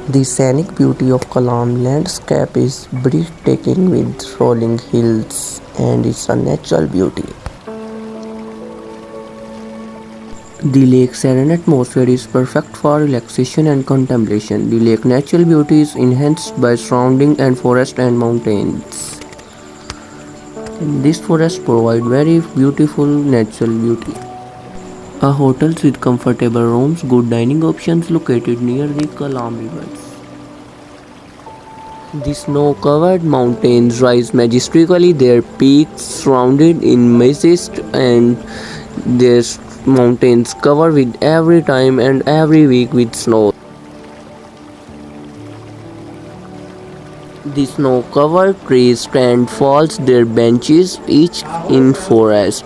The scenic beauty of Kalam landscape is breathtaking with rolling hills and its a natural beauty. The lake's serene atmosphere is perfect for relaxation and contemplation. The lake natural beauty is enhanced by surrounding and forest and mountains. And these forests provide very beautiful natural beauty. A hotels with comfortable rooms, good dining options located near the Kalam rivers. The snow-covered mountains rise majestically, their peaks surrounded in mist, and their mountains covered with every time and every week with snow. The snow-covered trees stand falls their benches, each in forest.